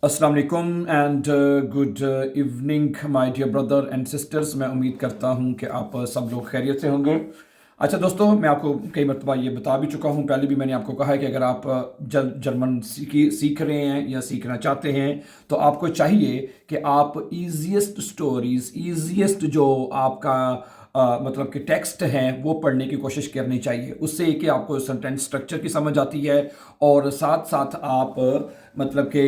अस्सलाम वालेकुम and good evening my dear brother and sisters. मैं उम्मीद करता हूं कि आप सब लोग खैरियत से होंगे। अच्छा दोस्तों, मैं आपको कई मरतबा ये बता भी चुका हूं, पहले भी मैंने आपको कहा है कि अगर आप जर्मन सीख रहे हैं या सीखना चाहते हैं तो आपको चाहिए कि आप ईजीएस्ट स्टोरीज, ईजीएस्ट जो आपका मतलब कि टेक्स्ट हैं वो पढ़ने की कोशिश करनी चाहिए। उससे कि आपको सेंटेंस स्ट्रक्चर की समझ आती है और साथ साथ आप मतलब कि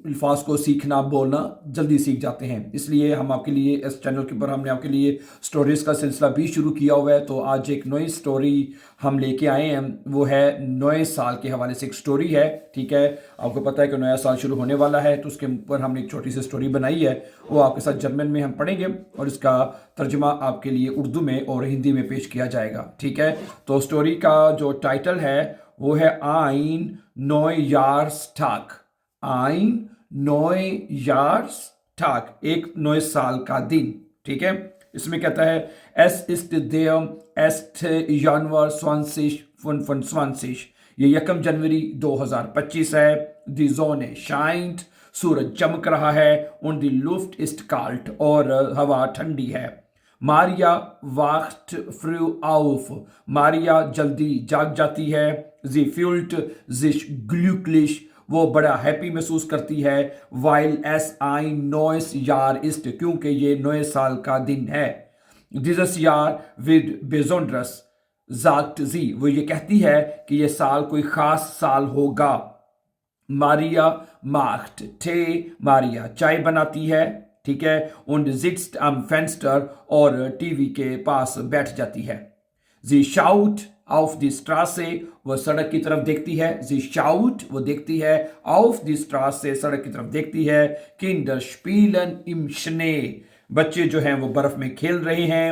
अल्फाज को सीखना बोलना जल्दी सीख जाते हैं। इसलिए हम आपके लिए इस चैनल के ऊपर हमने आपके लिए स्टोरीज़ का सिलसिला भी शुरू किया हुआ है। तो आज एक नई स्टोरी हम लेके आए हैं, वो है नए साल के हवाले से एक स्टोरी है। ठीक है, आपको पता है कि नया साल शुरू होने वाला है तो उसके ऊपर हमने एक छोटी सी स्टोरी बनाई है, वो आपके साथ जर्मन में हम पढ़ेंगे और इसका तर्जुमा आपके लिए उर्दू में और हिंदी में पेश किया जाएगा। ठीक है, तो स्टोरी का जो टाइटल है वो है आइन Neujahrstag। आइन Neujahrstag, एक नए साल का दिन। ठीक है, इसमें कहता है एस ist der 1. Januar 2025। ये 1 जनवरी 2025 है। Die Sonne scheint, सूरज चमक रहा है। und die Luft ist kalt, और हवा ठंडी है। Maria wacht früh auf, Maria जल्दी जाग जाती है। sie fühlt sich glücklich, वो बड़ा हैप्पी महसूस करती है। weil es ein neues Jahr ist, क्योंकि ये नए साल का दिन है। dieses Jahr wird besonders, sagt sie, वो ये कहती है कि ये साल कोई खास साल होगा। मारिया macht Tee, मारिया चाय बनाती है। ठीक है, und sitzt am Fenster, और टीवी के पास बैठ जाती है। sie schaut auf die Straße, वो सड़क की तरफ देखती है। sie schaut, वो देखती है। auf die Straße, सड़क की तरफ देखती है। Kinder spielen im Schnee, बच्चे जो हैं वो बर्फ में खेल रहे हैं।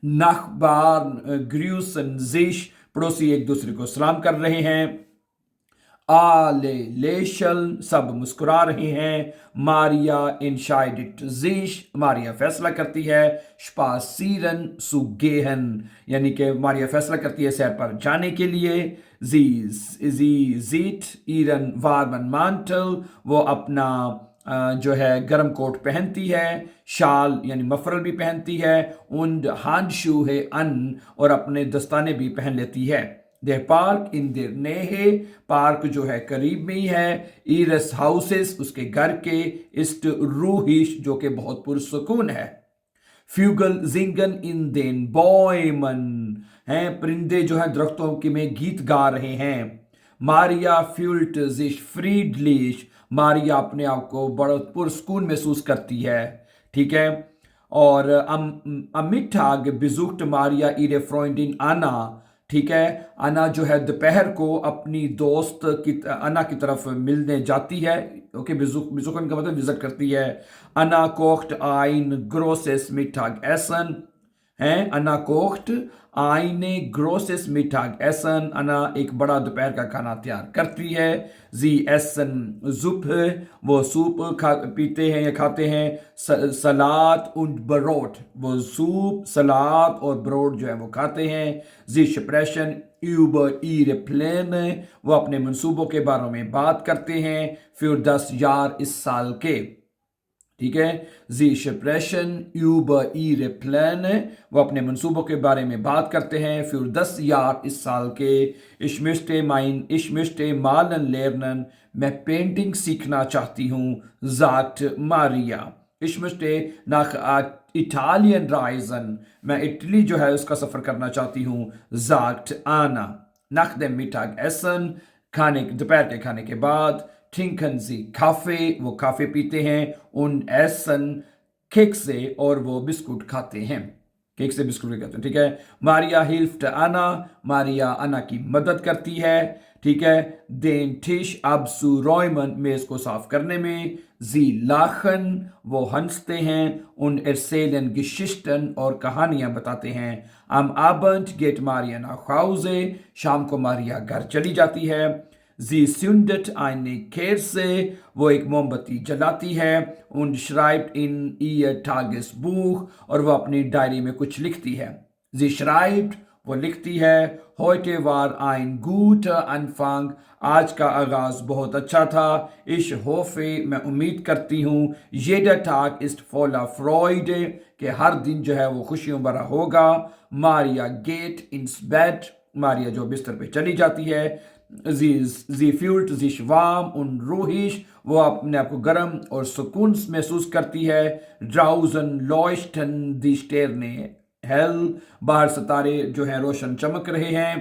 Nachbarn grüßen sich, पड़ोसी एक दूसरे को सलाम कर रहे हैं। आले लेशल, सब मुस्कुरा रहे हैं। मारिया entscheidet sich, मारिया फैसला करती है। spazieren zu gehen, यानी कि मारिया फैसला करती है सैर पर जाने के लिए। sie sieht ihren warmen Mantel, वो अपना जो है गर्म कोट पहनती है। शाल यानी मफरल भी पहनती है। und Handschuhe an, और अपने दस्ताने भी पहन लेती है। Der Park in der Nähe, park जो है करीब में ही है। ihres Hauses, उसके घर के। ist ruhig, जो कि बहुत पुरसुकून है। Vögel singen in den Bäumen, हैं परिंदे जो हैं दरख्तों के में गीत गा रहे हैं। Maria fühlt sich friedlich, Maria अपने आप को बड़ा पुरसुकून महसूस करती है। ठीक है, और am Mittag besucht Maria ihre Freundin Anna, ठीक है, अना जो है दोपहर को अपनी दोस्त की अना की तरफ मिलने जाती है। ओके, बिजुकन का मतलब विजिट करती है। अना कोcht ein großes Mittagessen, हैं अना कोcht eine großes Mittagessen, अना एक बड़ा दोपहर का खाना तैयार करती है। sie essen Suppe, वो सूप पीते हैं या खाते हैं। सलाद und Brot, वो सूप सलाद और ब्रोड जो है वो खाते हैं। sie sprechen über ihre Pläne, वो अपने मंसूबों के बारे में बात करते हैं। für das Jahr, इस साल के। ठीक है, sie sprechen über ihre Pläne, वो अपने मंसूबों के बारे में बात करते हैं। für das Jahr, इस साल के। ich möchte malen lernen, मैं पेंटिंग सीखना चाहती हूँ। sagt Maria, ich möchte nach Italien reisen, मैं इटली जो है उसका सफर करना चाहती हूँ। sagt Anna, nach dem Mittagessen, खाने दोपहर के खाने के बाद। trinken sie Kaffee, वो काफे पीते हैं। und essen Kekse, और वो बिस्कुट खाते हैं। केक से बिस्कुट खाते हैं। ठीक है, मारिया hilft Anna, मारिया अना की मदद करती है। ठीक है, den Tisch abzuräumen, मेज को साफ करने में। sie lachen, वो हंसते हैं। und erzählen Geschichten, और कहानियां बताते हैं। am Abend geht Maria nach Hause, शाम को मारिया घर चली जाती है। sie zündet eine Kerze, वो एक मोमबत्ती जलाती है। und schreibt in ihr Tagesbuch, और वो अपनी डायरी में कुछ लिखती है। sie schreibt وہ لکھتی ہے heute war ein guter Anfang, آج کا آغاز بہت اچھا تھا. ich hoffe, میں امید کرتی ہوں, jeder Tag ist voller Freude, کہ ہر دن جو ہے وہ خوشیوں بھرا ہوگا. Maria geht ins Bett, ماریا جو بستر پہ چلی جاتی ہے. sie fühlt sich warm und ruhig, وہ اپنے آپ کو گرم اور سکون محسوس کرتی ہے. draußen leuchten die Sterne hell, باہر ستارے جو ہیں روشن چمک رہے ہیں.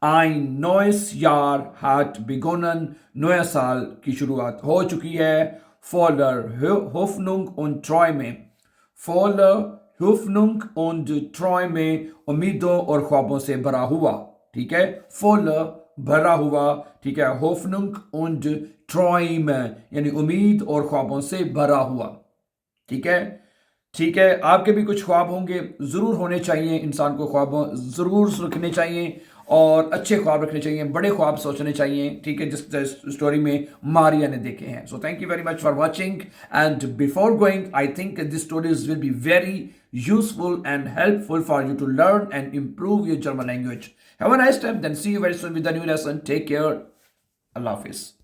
ein neues Jahr hat begonnen, نیا سال کی شروعات ہو چکی ہے. voller Hoffnung und Träume, voller Hoffnung und Träume, امیدوں اور خوابوں سے بھرا ہوا. ٹھیک ہے, voller بھرا ہوا, ٹھیک ہے, Hoffnung und Träume یعنی امید اور خوابوں سے بھرا ہوا. ٹھیک ہے, ٹھیک ہے. آپ کے بھی کچھ خواب ہوں گے, ضرور ہونے چاہیے, انسان کو خواب ضرور رکھنے چاہیے اور اچھے خواب رکھنے چاہیے, بڑے خواب سوچنے چاہیے. ٹھیک ہے, جس اسٹوری میں ماریا نے دیکھے ہیں. So thank you very much for watching, and before going I think this stories will be very useful and helpful for you to learn and improve your German language. Have a nice time, then see you very soon with a new lesson. Take care. Allah Hafiz.